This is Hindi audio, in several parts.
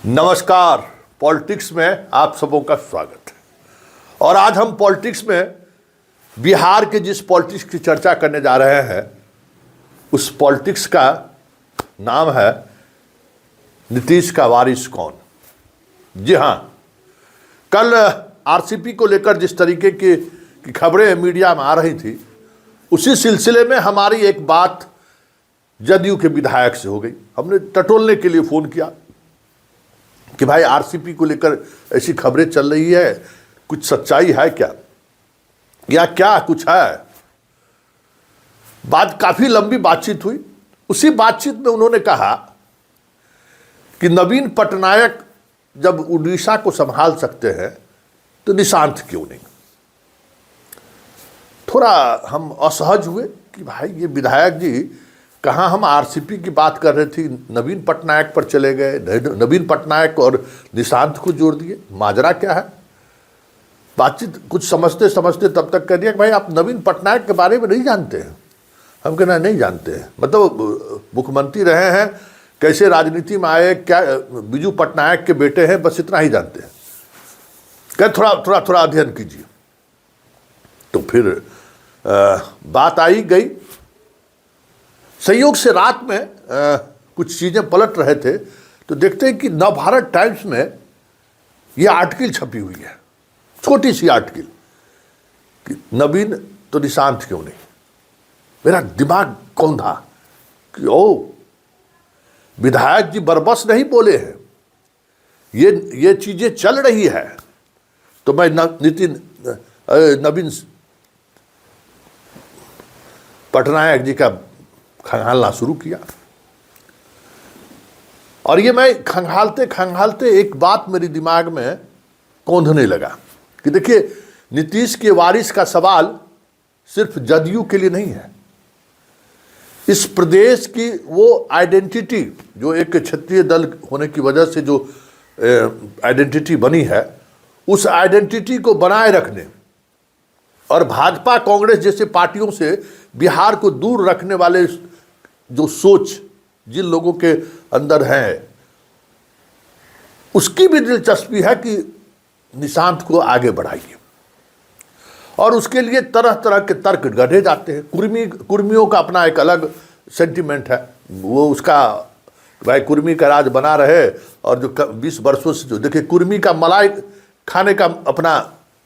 नमस्कार। पॉलिटिक्स में आप सबों का स्वागत है। और आज हम पॉलिटिक्स में बिहार के जिस पॉलिटिक्स की चर्चा करने जा रहे हैं उस पॉलिटिक्स का नाम है नीतीश का वारिस कौन। जी हाँ, कल आरसीपी को लेकर जिस तरीके की खबरें मीडिया में आ रही थी उसी सिलसिले में हमारी एक बात जदयू के विधायक से हो गई। हमने टटोलने के लिए फ़ोन किया कि भाई आरसीपी को लेकर ऐसी खबरें चल रही है, कुछ सच्चाई है क्या, या क्या कुछ है। बात काफ़ी लंबी बातचीत हुई। उसी बातचीत में उन्होंने कहा कि नवीन पटनायक जब उड़ीसा को संभाल सकते हैं तो निशांत क्यों नहीं। थोड़ा हम असहज हुए कि भाई ये विधायक जी कहाँ हम आरसीपी की बात कर रहे थे, नवीन पटनायक पर चले गए, नवीन पटनायक और निशांत को जोड़ दिए। माजरा क्या है। बातचीत कुछ समझते समझते तब तक कह दिया कि भाई आप नवीन पटनायक के बारे में नहीं जानते हैं। हम कहना नहीं जानते हैं, मतलब मुख्यमंत्री रहे हैं, कैसे राजनीति में आए, क्या बीजू पटनायक के बेटे हैं, बस इतना ही जानते हैं। कह थोड़ा अध्ययन कीजिए। तो फिर बात आई गई। संयोग से रात में कुछ चीज़ें पलट रहे थे तो देखते हैं कि नवभारत टाइम्स में ये आर्टिकल छपी हुई है, छोटी सी आर्टिकल कि नवीन तो निशांत क्यों नहीं। मेरा दिमाग कौन था कि ओ विधायक जी बरबस नहीं बोले हैं, ये चीज़ें चल रही है। तो मैं नवीन पटनायक जी का खंगालना शुरू किया। और ये मैं खंगालते एक बात मेरे दिमाग में कौंधने लगा कि देखिए, नीतीश के वारिस का सवाल सिर्फ जदयू के लिए नहीं है। इस प्रदेश की वो आइडेंटिटी जो एक क्षेत्रीय दल होने की वजह से जो आइडेंटिटी बनी है, उस आइडेंटिटी को बनाए रखने और भाजपा कांग्रेस जैसे पार्टियों से बिहार को दूर रखने वाले जो सोच जिन लोगों के अंदर है, उसकी भी दिलचस्पी है कि निशांत को आगे बढ़ाइए। और उसके लिए तरह तरह के तर्क गढ़े जाते हैं। कुर्मियों का अपना एक अलग सेंटिमेंट है, वो उसका भाई कुर्मी का राज बना रहे। और जो 20 वर्षों से जो देखिए, कुर्मी का मलाई खाने का अपना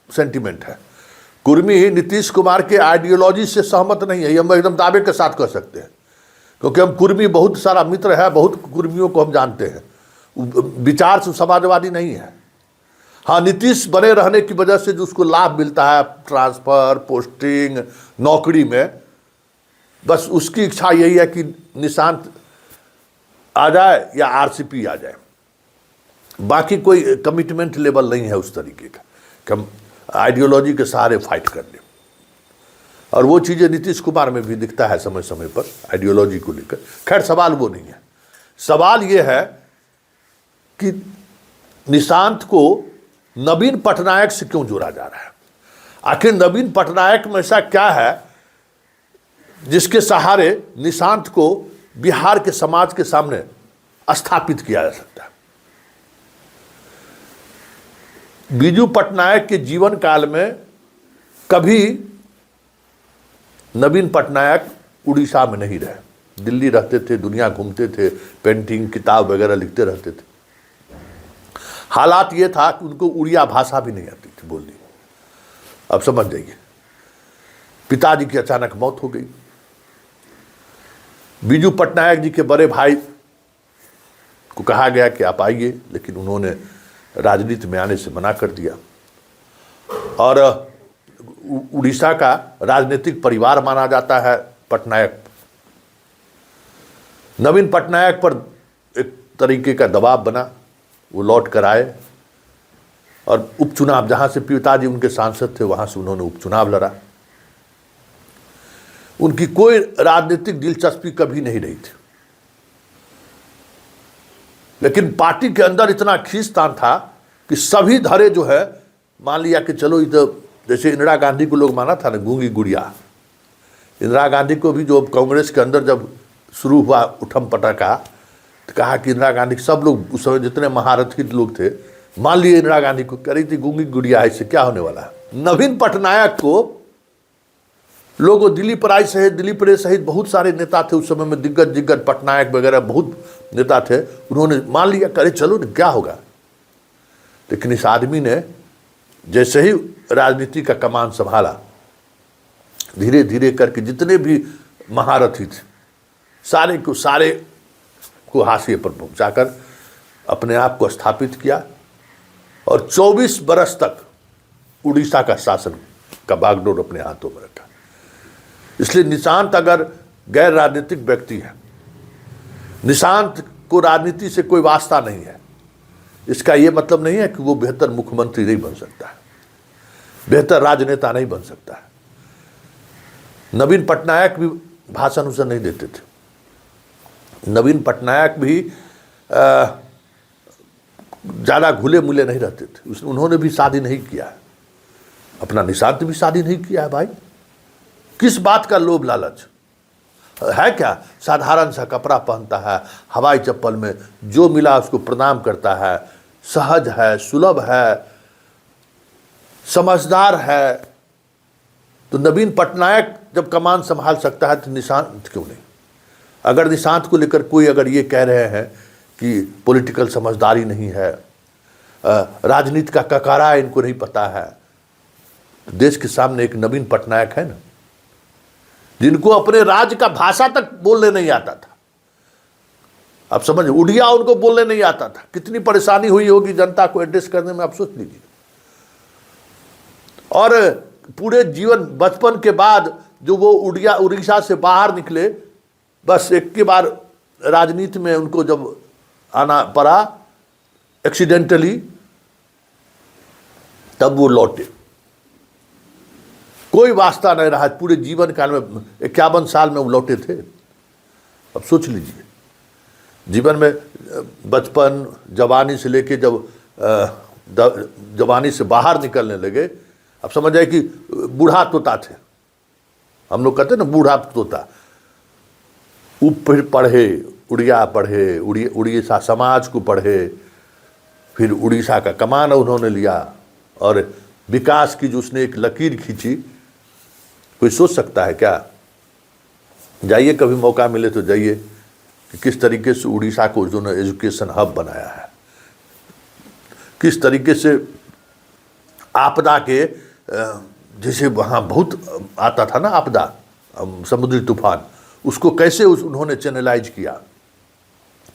सेंटिमेंट है। कुर्मी नीतीश कुमार के आइडियोलॉजी से सहमत नहीं है, ये हम एकदम दावे के साथ कह सकते हैं, क्योंकि हम कुर्मी बहुत सारा मित्र है, बहुत कुर्मियों को हम जानते हैं। विचार से समाजवादी नहीं है। हाँ, नीतीश बने रहने की वजह से जो उसको लाभ मिलता है, ट्रांसफ़र, पोस्टिंग, नौकरी में, बस उसकी इच्छा यही है कि निशांत आ जाए या आरसीपी आ जाए। बाकी कोई कमिटमेंट लेवल नहीं है उस तरीके का कि हम आइडियोलॉजी के सहारे फाइट कर लें। और वो चीज़ें नीतीश कुमार में भी दिखता है समय समय पर आइडियोलॉजी को लेकर। खैर, सवाल वो नहीं है। सवाल ये है कि निशांत को नवीन पटनायक से क्यों जोड़ा जा रहा है। आखिर नवीन पटनायक में ऐसा क्या है जिसके सहारे निशांत को बिहार के समाज के सामने स्थापित किया जा सकता है। बीजू पटनायक के जीवन काल में कभी नवीन पटनायक उड़ीसा में नहीं रहे, दिल्ली रहते थे, दुनिया घूमते थे, पेंटिंग किताब वगैरह लिखते रहते थे। हालात ये था कि उनको उड़िया भाषा भी नहीं आती थी बोलनी। अब समझ जाइए, पिताजी की अचानक मौत हो गई। बीजू पटनायक जी के बड़े भाई को कहा गया कि आप आइए, लेकिन उन्होंने राजनीति में आने से मना कर दिया। और उड़ीसा का राजनीतिक परिवार माना जाता है पटनायक। नवीन पटनायक पर एक तरीके का दबाव बना, वो लौट कर आए और उपचुनाव, जहां से पिताजी उनके सांसद थे वहां से उन्होंने उपचुनाव लड़ा। उनकी कोई राजनीतिक दिलचस्पी कभी नहीं रही थी, लेकिन पार्टी के अंदर इतना खींचतान था कि सभी धरे जो है, मान लिया कि चलो इधर, जैसे इंदिरा गांधी को लोग माना था ना गूंगी गुड़िया, इंदिरा गांधी को भी जो कांग्रेस के अंदर जब शुरू हुआ उठम पटका तो कहा कि इंदिरा गांधी, सब लोग उस समय जितने महारथी लोग थे मान लिए इंदिरा गांधी को, कह रही थी गूंगी गुड़िया है, इससे क्या होने वाला है। नवीन पटनायक को लोगों, दिलीप राय सहित, दिलीप रे सहित बहुत सारे नेता थे उस समय में, दिग्गज पटनायक वगैरह बहुत नेता थे, उन्होंने मान लिया, करे चलो न क्या होगा। लेकिन इस आदमी ने जैसे ही राजनीति का कमान संभाला, धीरे धीरे करके जितने भी महारथी थे सारे को हाशिए पर पहुंचाकर अपने आप को स्थापित किया और 24 बरस तक उड़ीसा का शासन का बागडोर अपने हाथों में रखा। इसलिए निशांत अगर गैर राजनीतिक व्यक्ति है, निशांत को राजनीति से कोई वास्ता नहीं है, इसका यह मतलब नहीं है कि वो बेहतर मुख्यमंत्री नहीं बन सकता है, बेहतर राजनेता नहीं बन सकता है। नवीन पटनायक भी भाषण उसे नहीं देते थे, नवीन पटनायक भी ज़्यादा घुले मुले नहीं रहते थे, उन्होंने भी शादी नहीं किया है, अपना निशांत भी शादी नहीं किया है। भाई किस बात का लोभ लालच है? क्या साधारण सा कपड़ा पहनता है, हवाई चप्पल में जो मिला उसको प्रणाम करता है, सहज है, सुलभ है, समझदार है। तो नवीन पटनायक जब कमान संभाल सकता है तो निशांत क्यों नहीं? अगर निशांत को लेकर कोई अगर ये कह रहे हैं कि पॉलिटिकल समझदारी नहीं है, राजनीति का ककारा इनको नहीं पता है, तो देश के सामने एक नवीन पटनायक है ना, जिनको अपने राज्य का भाषा तक बोलने नहीं आता था। आप समझ, उड़िया उनको बोलने नहीं आता था, कितनी परेशानी हुई होगी जनता को एड्रेस करने में, आप सोच लीजिए। और पूरे जीवन, बचपन के बाद जो वो उड़ीसा से बाहर निकले, बस एक के बार राजनीति में उनको जब आना पड़ा एक्सीडेंटली, तब वो लौटे, कोई वास्ता नहीं रहा पूरे जीवन काल में। 51 साल में वो लौटे थे। अब सोच लीजिए, जीवन में बचपन, जवानी से लेके जब जवानी से बाहर निकलने लगे, अब समझ जाए कि बूढ़ा तोता थे, हम लोग कहते हैं ना बूढ़ा तोता। वो फिर पढ़े, उड़िया पढ़े, उड़ीसा समाज को पढ़े, फिर उड़ीसा का कमान उन्होंने लिया और विकास की जो उसने एक लकीर खींची, कोई सोच सकता है क्या? जाइए कभी मौका मिले तो जाइए कि किस तरीके से उड़ीसा को उन्होंने एजुकेशन हब बनाया है, किस तरीके से आपदा के, जैसे वहाँ बहुत आता था ना आपदा, समुद्री तूफान, उसको कैसे उन्होंने चैनलाइज किया।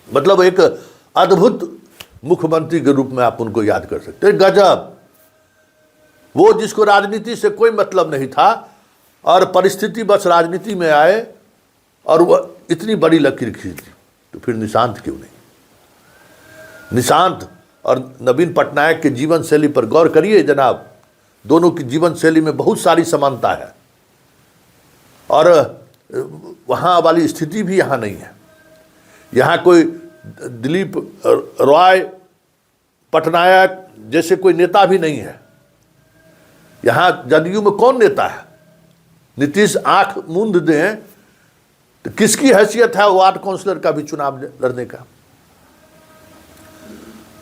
मतलब एक अद्भुत मुख्यमंत्री के रूप में आप उनको याद कर सकते हैं। गजब, वो जिसको राजनीति से कोई मतलब नहीं था और परिस्थिति बस राजनीति में आए और वह इतनी बड़ी लकीर खींच दी, तो फिर निशांत क्यों नहीं? निशांत और नवीन पटनायक के जीवन शैली पर गौर करिए जनाब, दोनों की जीवन शैली में बहुत सारी समानता है और वहाँ वाली स्थिति भी यहाँ नहीं है। यहाँ कोई दिलीप रॉय पटनायक जैसे कोई नेता भी नहीं है। यहाँ जदयू में कौन नेता है? नीतीश आंख मूंद दें तो किसकी हैसियत है वार्ड काउंसलर का भी चुनाव लड़ने का?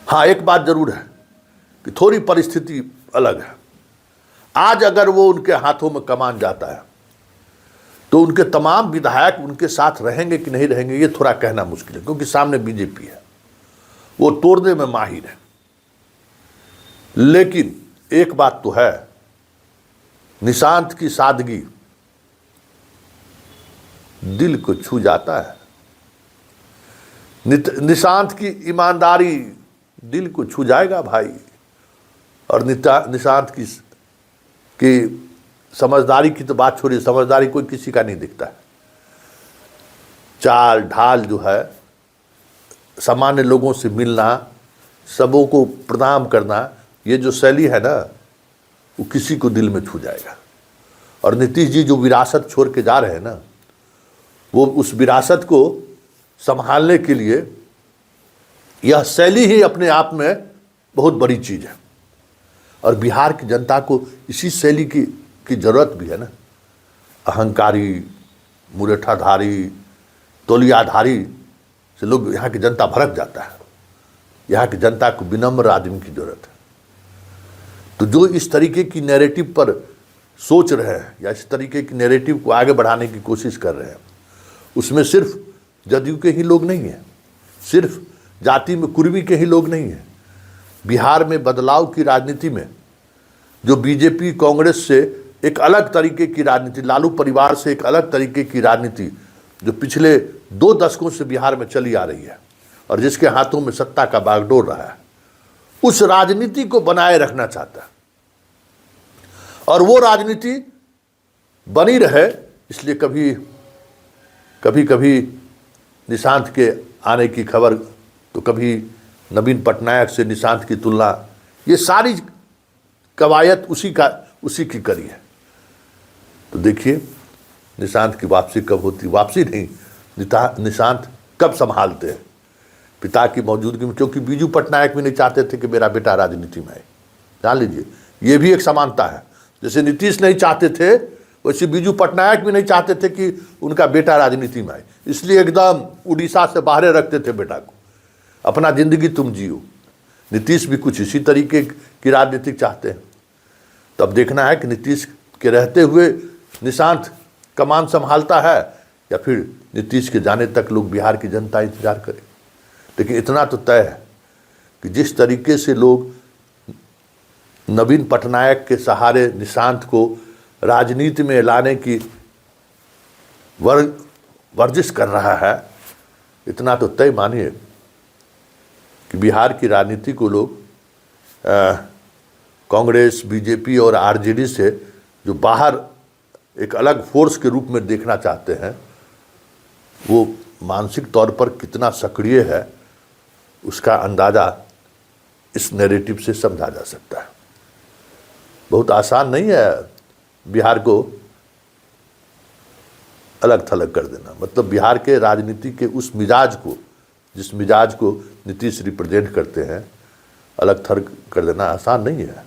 हाँ, एक बात जरूर है कि थोड़ी परिस्थिति अलग है। आज अगर वो उनके हाथों में कमान जाता है तो उनके तमाम विधायक उनके साथ रहेंगे कि नहीं रहेंगे, ये थोड़ा कहना मुश्किल है, क्योंकि सामने बीजेपी है, वो तोड़ने में माहिर है। लेकिन एक बात तो है, निशांत की सादगी दिल को छू जाता है, निशांत की ईमानदारी दिल को छू जाएगा भाई। और निशांत की समझदारी की तो बात छोड़िए, समझदारी कोई किसी का नहीं दिखता है। चाल ढाल जो है, सामान्य लोगों से मिलना, सबों को प्रणाम करना, ये जो शैली है ना, वो किसी को दिल में छू जाएगा। और नीतीश जी जो विरासत छोड़ के जा रहे हैं ना, वो उस विरासत को संभालने के लिए यह शैली ही अपने आप में बहुत बड़ी चीज़ है। और बिहार की जनता को इसी शैली की जरूरत भी है ना। अहंकारी, मुरेठाधारी, तौलियाधारी से लोग, यहाँ की जनता भड़क जाता है। यहाँ की जनता को विनम्र आदमी की जरूरत है। तो जो इस तरीके की नैरेटिव पर सोच रहे हैं या इस तरीके की नैरेटिव को आगे बढ़ाने की कोशिश कर रहे हैं, उसमें सिर्फ जदयू के ही लोग नहीं हैं, सिर्फ जाति में कुर्मी के ही लोग नहीं हैं। बिहार में बदलाव की राजनीति में जो बीजेपी कांग्रेस से एक अलग तरीके की राजनीति, लालू परिवार से एक अलग तरीके की राजनीति जो पिछले 2 दशकों से बिहार में चली आ रही है और जिसके हाथों में सत्ता का बागडोर रहा है, उस राजनीति को बनाए रखना चाहता है। और वो राजनीति बनी रहे, इसलिए कभी कभी निशांत के आने की खबर, तो कभी नवीन पटनायक से निशांत की तुलना, ये सारी कवायद उसी की करी है। तो देखिए निशांत की वापसी कब होती, वापसी नहीं, निशांत कब संभालते हैं पिता की मौजूदगी में, क्योंकि बीजू पटनायक भी नहीं चाहते थे कि मेरा बेटा राजनीति में आए। जान लीजिए, ये भी एक समानता है। जैसे नीतीश नहीं चाहते थे, वैसे बीजू पटनायक भी नहीं चाहते थे कि उनका बेटा राजनीति में आए, इसलिए एकदम उड़ीसा से बाहर रखते थे बेटा को, अपना जिंदगी तुम जियो। नीतीश भी कुछ इसी तरीके की राजनीति चाहते हैं। तब देखना है कि नीतीश के रहते हुए निशांत कमान संभालता है या फिर नीतीश के जाने तक लोग, बिहार की जनता इंतजार करे। लेकिन इतना तो तय है कि जिस तरीके से लोग नवीन पटनायक के सहारे निशांत को राजनीति में लाने की वर्जिश कर रहा है, इतना तो तय मानिए कि बिहार की राजनीति को लोग कांग्रेस, बीजेपी और आरजेडी से जो बाहर एक अलग फोर्स के रूप में देखना चाहते हैं, वो मानसिक तौर पर कितना सक्रिय है उसका अंदाज़ा इस नैरेटिव से समझा जा सकता है। बहुत आसान नहीं है बिहार को अलग थलग कर देना, मतलब बिहार के राजनीति के उस मिजाज को, जिस मिजाज को नीतीश रिप्रेजेंट करते हैं, अलग थलग कर देना आसान नहीं है।